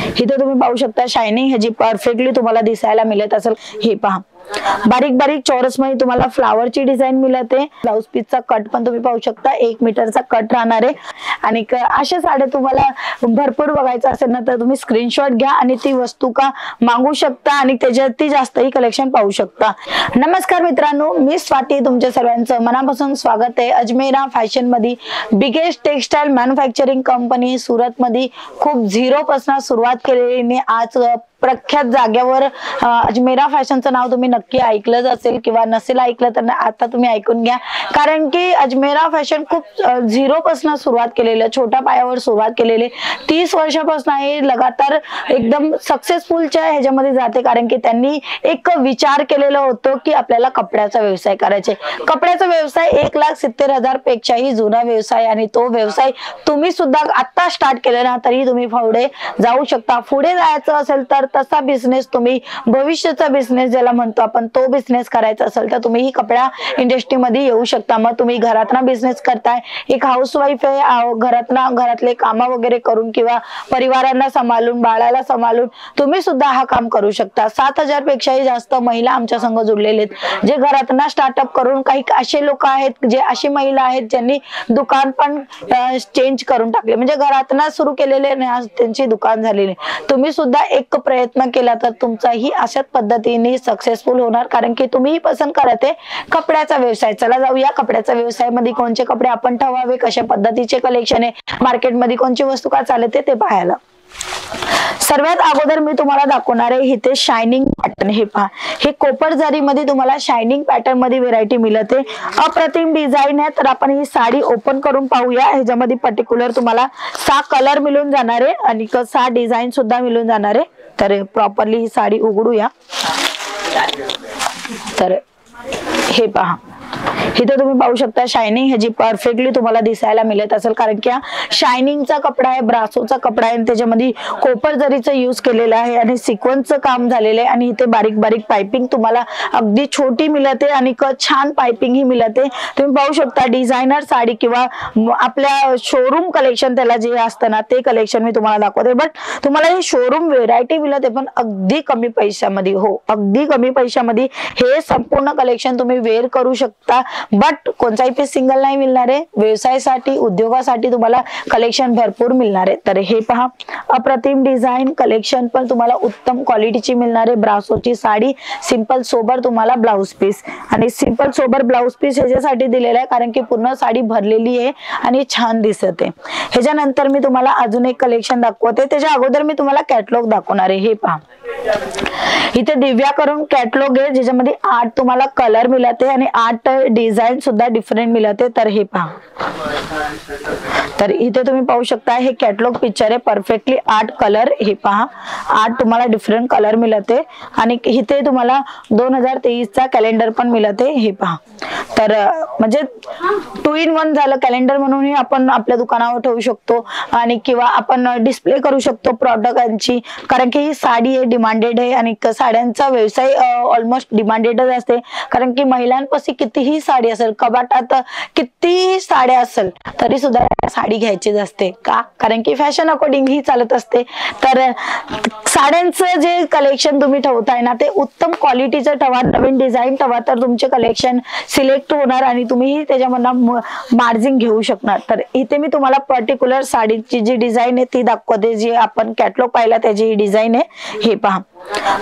इथे तुम्ही पाहू शकता शायनिंग ह्याची परफेक्टली तुम्हाला दिसायला मिळत असेल। हे पहा बारीक बारीक चौरस मध्ये तुम्हाला फ्लावरची डिझाइन मिळते। ब्लाउज पीसचा कट पण तुम्ही पाहू शकता 1 मीटरचा कट राहणार आहे। आणि अशा साड्या तुम्हाला भरपूर बघायचं असेल ना तर तुम्ही स्क्रीनशॉट घ्या आणि ती वस्तू का मागू शकता आणि त्याच्यात जास्तही कलेक्शन पाहू शकता। नमस्कार मित्रांनो, मी स्वाती, तुमच्या सर्वांचं मनापासून स्वागत आहे। अजमेरा फॅशन मध्ये biggest textile manufacturing company Surat मध्ये खूप झिरो पासून सुरुवात केलेली आज प्रख्यात जागेवर अजमेरा फॅशनचं नाव तुम्ही नक्की ऐकलंच असेल किंवा नसेल ऐकलं तर आता तुम्ही ऐकून घ्या। कारण की अजमेरा फॅशन खूप झिरो पासून सुरुवात केलेली, छोट्या पायावर सुरुवात केलेली 30 वर्षापासून हे लगातार एकदम सक्सेसफुलच्या ह्याच्यामध्ये जाते। कारण की त्यांनी एक विचार केलेला होतो की आपल्याला कपड्याचा व्यवसाय करायचे। कपड्याचा व्यवसाय 1,70,000 पेक्षाही जुना व्यवसाय आणि तो व्यवसाय तुम्ही सुद्धा आता स्टार्ट केला ना तरी तुम्ही पुढे जाऊ शकता। पुढे जायचं असेल तर तसा बिझनेस तुम्ही भविष्याचा बिझनेस ज्याला म्हणतो आपण तो बिझनेस करायचा असेल तर तुम्ही ही कपडा इंडस्ट्री मध्ये येऊ शकता। मग तुम्ही घरातना बिझनेस करताय, एक हाऊसवाईफ आहे, घरातले काम वगैरे करून किंवा परिवारांना सांभाळून बाळाला सांभाळून तुम्ही सुद्धा हा काम करू शकता। 7,000 पेक्षाही जास्त महिला आमच्या संघ जुडलेले आहेत जे घरातना स्टार्टअप करून, काही असे लोक आहेत जे अशी महिला आहेत ज्यांनी दुकान पण चेंज करून टाकले, म्हणजे घरातना सुरू केलेले त्यांची दुकान झालेली। तुम्ही सुद्धा एक प्रयत्न केला तर तुमचाही अशाच पद्धतीने सक्सेसफुल होणार। कारण की तुम्ही पसंत करते कपड्याचा व्यवसाय। चला जाऊया कपड्याचा व्यवसाय मध्ये कोणते कपडे आपण ठेवावे, कशा पद्धतीचे कलेक्शन आहे, मार्केट मध्ये कोणची वस्तू का चालते ते पाहायला। सर्वात अगोदर मी तुम्हाला दाखवणार आहे इथे शायनिंग पॅटर्न। हे पहा, हे कोपर जरी मध्ये तुम्हाला शायनिंग पॅटर्न मध्ये व्हेरायटी मिळते। अप्रतिम डिझाइन आहे। तर आपण ही साडी ओपन करून पाहूया। ह्याच्यामध्ये पर्टिक्युलर तुम्हाला 6 कलर मिळून जाणार आहे आणि 6 डिझाइन सुद्धा मिळून जाणार आहे। तर प्रॉपरली ही साडी उघडूया। तर हे पहा, इथे तुम्ही पाहू शकता शायनिंग ह्याची परफेक्टली तुम्हाला दिसायला मिळत असेल। कारण की शायनिंगचा कपडा आहे, ब्रासोचा कपडा आहे, त्याच्यामध्ये कोपर जरीचं यूज केलेलं आहे आणि सिक्वेन्सचं काम झालेलं आहे। आणि इथे बारीक बारीक पाइपिंग तुम्हाला अगदी छोटी मिळते आणि छान पाइपिंग ही मिळते। तुम्ही पाहू शकता डिझायनर साडी किंवा आपल्या शोरूम कलेक्शन त्याला जे असतं ना ते कलेक्शन मी तुम्हाला दाखवते। बट तुम्हाला हे शोरूम व्हेरायटी मिळते पण अगदी कमी पैशामध्ये। हो, अगदी कमी पैशामध्ये हे संपूर्ण कलेक्शन तुम्ही वेअर करू शकता। बट कोणताही पीस सिंगल नाही मिळणार आहे। व्यवसायासाठी, उद्योगासाठी तुम्हाला कलेक्शन भरपूर मिळणार आहे। तर हे पहा, अप्रतिम डिझाइन कलेक्शन पण तुम्हाला उत्तम क्वालिटीची मिळणार आहे। ब्रासोची साडी, सिंपल सोबर तुम्हाला ब्लाउज पीस आणि सिंपल सोबर ब्लाउज पीस ह्याच्यासाठी दिलेला आहे कारण की पूर्ण साडी भरलेली आहे आणि छान दिसत आहे। ह्याच्यानंतर मी तुम्हाला अजून एक कलेक्शन दाखवते, त्याच्या अगोदर मी तुम्हाला कॅटलॉग दाखवणार आहे। हे पहा, इथे दिव्या करून कॅटलॉग आहे ज्याच्यामध्ये 8 तुम्हाला कलर मिळते आणि 8 डिझाइन सुद्धा डिफरंट मिळते। तर हे पहा, तर इथे तुम्ही पाहू शकता हे कॅटलॉग पिक्चर आहे। परफेक्टली 8 कलर, हे पहा 8 तुम्हाला डिफरंट कलर मिळते आणि इथे तुम्हाला 2023 चा कॅलेंडर पण मिळते। हे पहा, तर म्हणजे 2 in 1 झालं कॅलेंडर म्हणूनही आपण आपल्या दुकानावर ठेवू शकतो आणि किंवा आपण डिस्प्ले करू शकतो प्रॉडक्टांची। कारण की ही साडी आहे, डिमांडेड आहे आणि साड्यांचा व्यवसाय ऑलमोस्ट डिमांडेडच असते। कारण की महिलांपाशी कितीही साडी असेल, कपाटात कितीही साड्या असेल तरी सुद्धा साडी घ्यायचीच असते का, कारण की फॅशन अकॉर्डिंग ही चालत असते। तर साड्यांचं जे कलेक्शन तुम्ही ठेवताय ना ते उत्तम क्वालिटीचं ठेवा, नवीन डिझाइन ठेवा, तर तुमचे कलेक्शन सिलेक्ट होणार आणि तुम्ही त्याच्यामधून मार्जिन घेऊ शकणार। तर इथे मी तुम्हाला पर्टिक्युलर साडीची जी डिझाइन आहे ती दाखवते, जी आपण कॅटलॉग पाहिला त्याची ही डिझाइन आहे। हे पहा,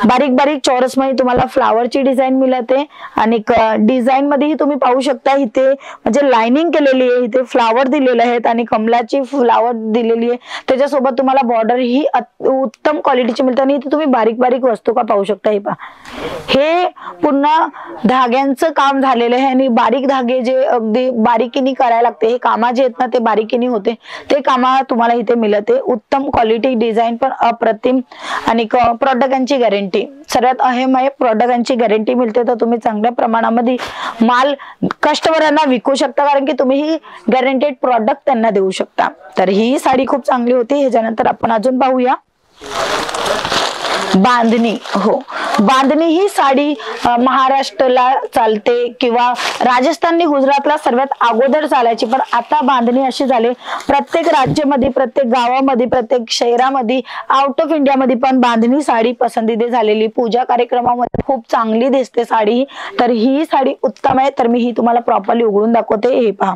बारीक बारीक चौरस मध्ये तुम्हाला फ्लावरची डिझाइन मिळते आणि डिझाइन मध्ये तुम्ही पाहू शकता इथे म्हणजे लाइनिंग केलेली आहे, इथे फ्लावर दिलेले आहेत आणि कमलाची फ्लावर दिलेली आहे। त्याच्यासोबत तुम्हाला बॉर्डर ही उत्तम क्वालिटीची मिळते आणि इथे तुम्ही बारीक बारीक वस्तू का पाहू शकता। हे पहा, हे पुन्हा धाग्यांचं काम झालेलं आहे आणि बारीक धागे जे अगदी बारीकीने करायला लागते, हे कामा जे आहेत ना ते बारीकीने होते, ते कामा तुम्हाला इथे मिळते। उत्तम क्वालिटी, डिझाइन पण अप्रतिम आणि प्रॉडक्टांची गॅरंटी सर्वात अहम आहे। प्रॉडक्टांची गॅरंटी मिळते तर तुम्ही चांगल्या प्रमाणामध्ये माल कस्टमरांना विकू शकता कारण की तुम्ही ही गॅरंटेड प्रॉडक्ट त्यांना देऊ शकता। तर ही साडी खूप चांगली होती। ह्याच्यानंतर आपण अजून पाहूया बांधणी। हो, बांधणी ही साडी महाराष्ट्राला चालते किंवा राजस्थानी गुजरातला सर्वात अगोदर चालायची, पण आता बांधणी अशी झाली प्रत्येक राज्यामध्ये, प्रत्येक गावामध्ये, प्रत्येक शहरामध्ये, आउट ऑफ इंडिया मध्ये पण बांधणी साडी पसंतीदा झालेली. पूजा कार्यक्रमामध्ये खूप चांगली दिसते साडी. तर ही साडी उत्तम आहे. तर मी ही तुम्हाला प्रॉपरली उघडून दाखवते. हे पहा,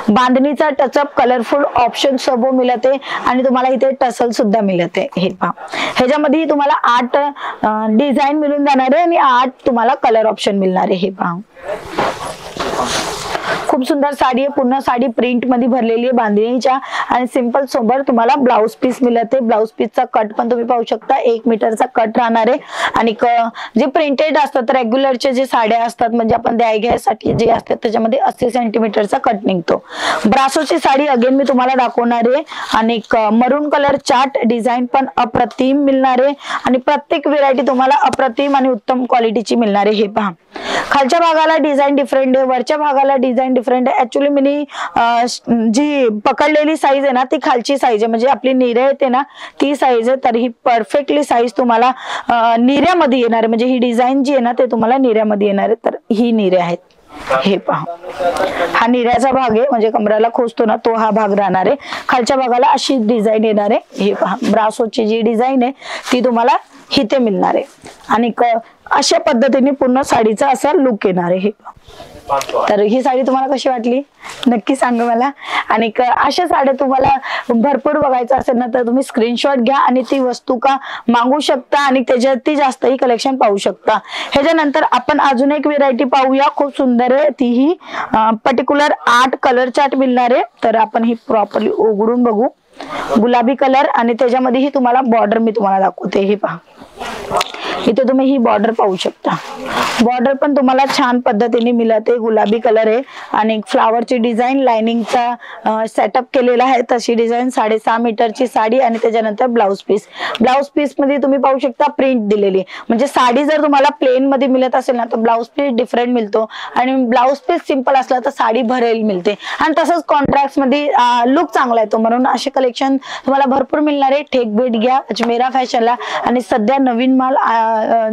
बांधणीचा टचअप कलरफुल ऑप्शन सब मिळते आणि तुम्हाला इथे टसल सुद्धा मिळते. हे पहा, ह्याच्यामध्ये तुम्हाला 8 डिझाईन मिळून जाणार आहे आणि 8 तुम्हाला कलर ऑप्शन मिळणार आहे. हे पहा, खूप सुंदर साडी आहे. पूर्ण साडी प्रिंट मध्ये भरलेली आहे बांधणीच्या आणि सिंपल सोबत तुम्हाला ब्लाउज पीस मिळते. ब्लाउज पीसचा कट पण तुम्ही पाहू शकता, 1 मीटरचा कट राहणार आहे. आणि जे प्रिंटेड असतात रेग्युलरचे जे साड्या असतात म्हणजे आपण द्याय घ्यायसाठी जे असतात त्याच्यामध्ये 80 सेंटीमीटरचा कट निघतो. ब्रासोची साडी अगेन मी तुम्हाला दाखवणार आहे आणि मरून कलर चार्ट डिझाईन पण अप्रतिम मिळणार आहे आणि प्रत्येक व्हेरायटी तुम्हाला अप्रतिम आणि उत्तम क्वालिटीची मिळणार आहे. हे पहा, खालच्या भागाला डिझाईन डिफरंट आहे, वरच्या भागाला डिझाईन डिफरंट आहे. ऍक्च्युली मी जी पकडलेली साईज आहे ना ती खालची साईज आहे, म्हणजे आपली निर्या येते ना ती साईज आहे. तर ही परफेक्टली साईज तुम्हाला निर्यामध्ये येणार आहे, म्हणजे ही डिझाईन जी आहे ना ते तुम्हाला निर्यामध्ये येणार आहे. तर ही निर्या आहेत. हे पहा, हा निर्याचा भाग आहे, म्हणजे कमराला खोचतो ना तो हा भाग राहणार आहे. खालच्या भागाला अशी डिझाईन येणार आहे. हे पहा, ब्रासोची जी डिझाईन आहे ती तुम्हाला इथे मिळणार आहे आणि अशा पद्धतीने पूर्ण साडीचा असा लुक येणार आहे. तर ही साडी तुम्हाला कशी वाटली नक्की सांगा मला. आणि अशा साड्या तुम्हाला भरपूर बघायचं असेल ना तर तुम्ही स्क्रीनशॉट घ्या आणि ती वस्तू का मागू शकता आणि त्याच्यात जास्तही कलेक्शन पाहू शकता. ह्याच्यानंतर आपण अजून एक व्हेरायटी पाहूया, खूप सुंदर आहे. तीही पर्टिक्युलर 8 कलर चार्ट मिळणार आहे. तर आपण ही प्रॉपरली उघडून बघू. गुलाबी कलर आणि त्याच्यामध्ये ही तुम्हाला बॉर्डर मी तुम्हाला दाखवते. हे पहा, इथे तुम्ही ही बॉर्डर पाहू शकता. बॉर्डर पण तुम्हाला छान पद्धतीने मिळते. गुलाबी कलर आहे आणि फ्लावरची डिझाईन लाइनिंगचा सेटअप केलेला आहे. तशी डिझाईन 6.5 मीटरची साडी आणि त्याच्यानंतर ब्लाउज पीस मध्ये तुम्ही पाहू शकता प्रिंट दिलेली. म्हणजे साडी जर तुम्हाला प्लेन मध्ये मिळत असेल ना तर ब्लाउज पीस डिफरंट मिळतो आणि ब्लाउज पीस सिंपल असला तर साडी भरेल मिळते आणि तसंच कॉन्ट्रास्ट मध्ये लुक चांगला येतो. म्हणून असे कलेक्शन तुम्हाला भरपूर मिळणार आहे. ठेक भेट घ्या अजमेरा फॅशनला. आणि सध्या नवीन माल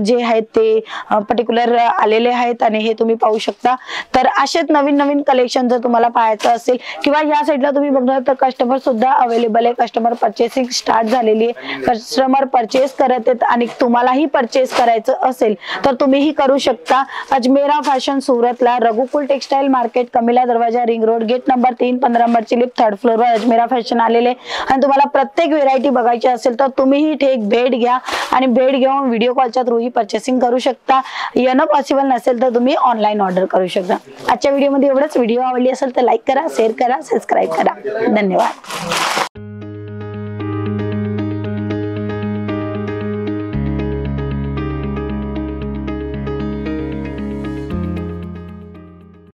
जे आहेत ते पर्टिक्युलर आलेले आहेत आणि हे तुम्ही पाहू शकता. तर असेच नवीन नवीन कलेक्शन जर तुम्हाला पाहायचं असेल किंवा या साईडला तुम्ही बघणार तर कस्टमर सुद्धा अवेलेबल आहे. कस्टमर परचेसिंग स्टार्ट झालेली आहे. कस्टमर परचेस करत आहेत आणि तुम्हालाही परचेस करायचं असेल तर तुम्हीही करू शकता. अजमेरा फॅशन सुरतला, रघुकुल टेक्सटाईल मार्केट, कमिला दरवाजा, रिंग रोड, गेट नंबर 3, 15 नंबरची लिफ्ट, 3rd फ्लोअरवर अजमेरा फॅशन आलेले. आणि तुम्हाला प्रत्येक व्हेरायटी बघायची असेल तर तुम्हीही ठेक भेट घ्या आणि भेट घेऊन व्हिडिओ कॉलच्या थ्रू ही परचेसिंग करू शकता. येणं पॉसिबल नसेल तर तुम्ही ऑनलाईन ऑर्डर करू शकता. आजच्या व्हिडिओमध्ये एवढंच. व्हिडिओ आवडली असेल तर लाईक करा, शेअर करा, सबस्क्राईब करा. धन्यवाद.